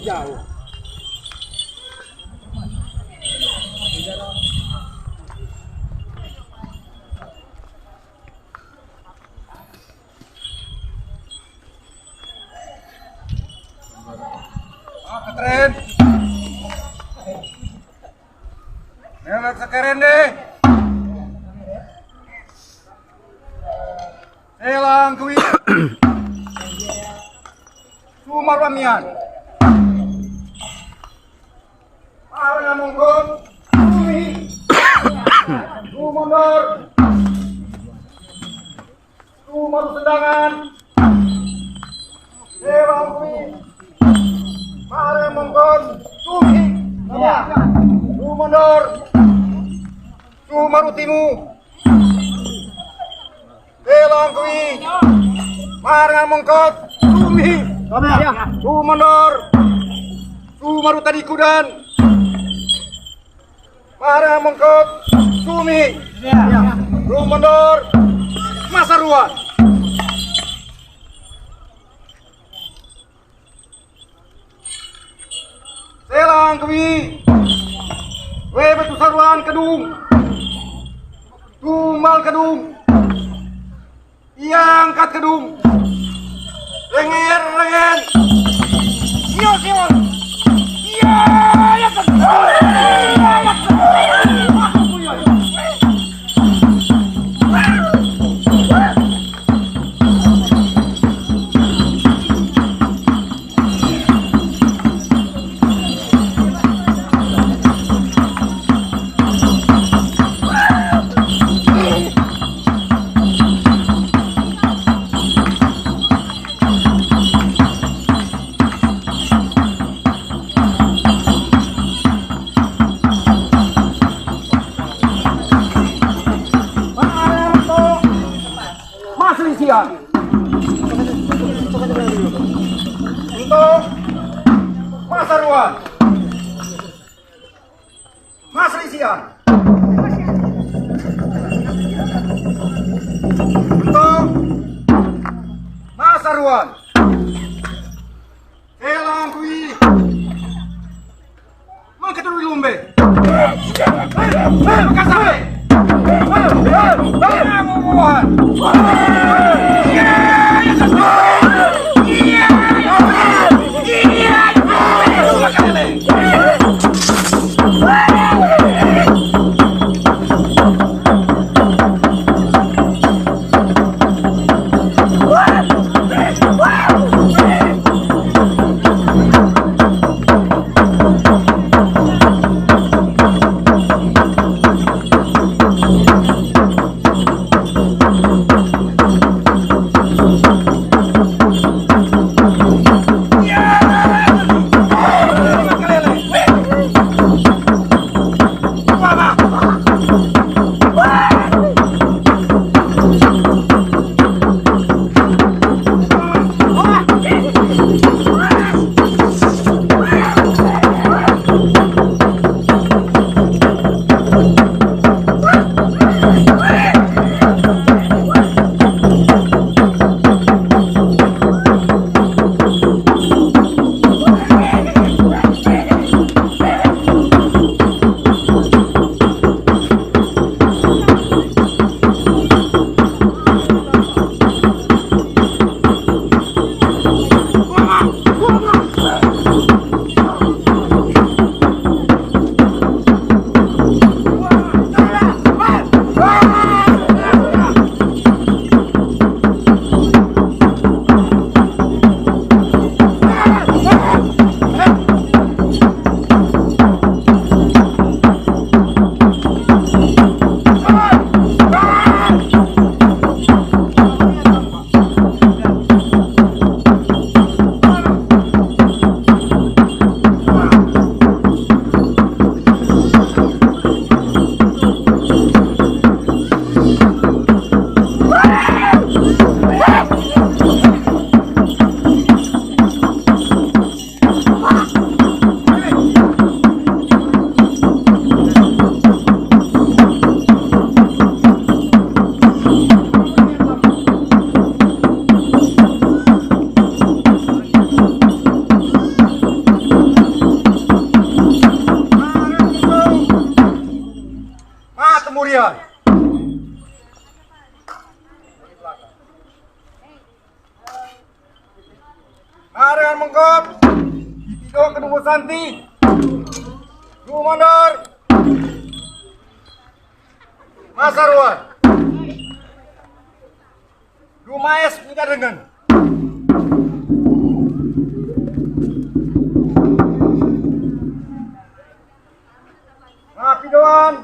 Jauh. Keren. Nelak sekeren deh. Elang kuwi. Sumar wamian. Arang monggon. Kuwi. Sumondor. Sumar sedangan. Elang kuwi. Arang monggon. Sumi. Sumondor. Sumar utimu. Elang kuwi. Arang mongkot. Sumi. Sumondor. Sumaru tadi kudan. Marang mengkot. Sumi. Sumondor. Masaruan. Selang kuwi. We betu saruan kedung. Tumal kedung. Iya angkat kedung. Lengen, lengen. Iya, iya. Iya, ya kan. Iya, ya kan. Untuk Masaruan Mas Risian untuk Masaruan Elang kui Mengketului lumbe Makasih Pengamuan Arean Mengkot, Dong Kedung Santi, Mandor, Masarwan, Maes Nikah dengan Rapidoan,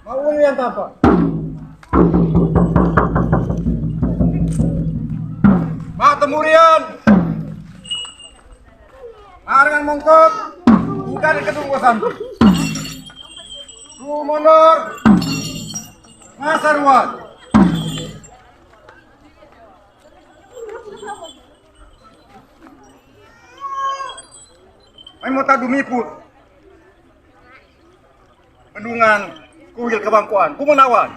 Maung yang tampak. Pak Temurian, Arengan Mongkot, Ikan di Kedung Santi, Mandor, Masarwan, Maimota Dumiput, Bendungan, Kuil Kebangkuan, Kumenawan.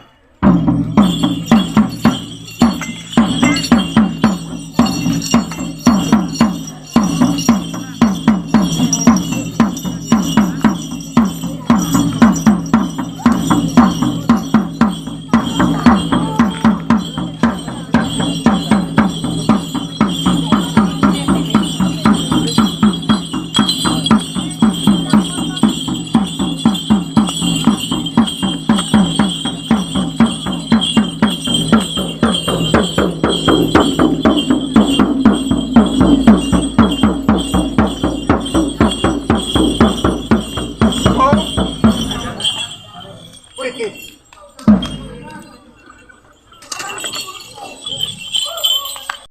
Oke.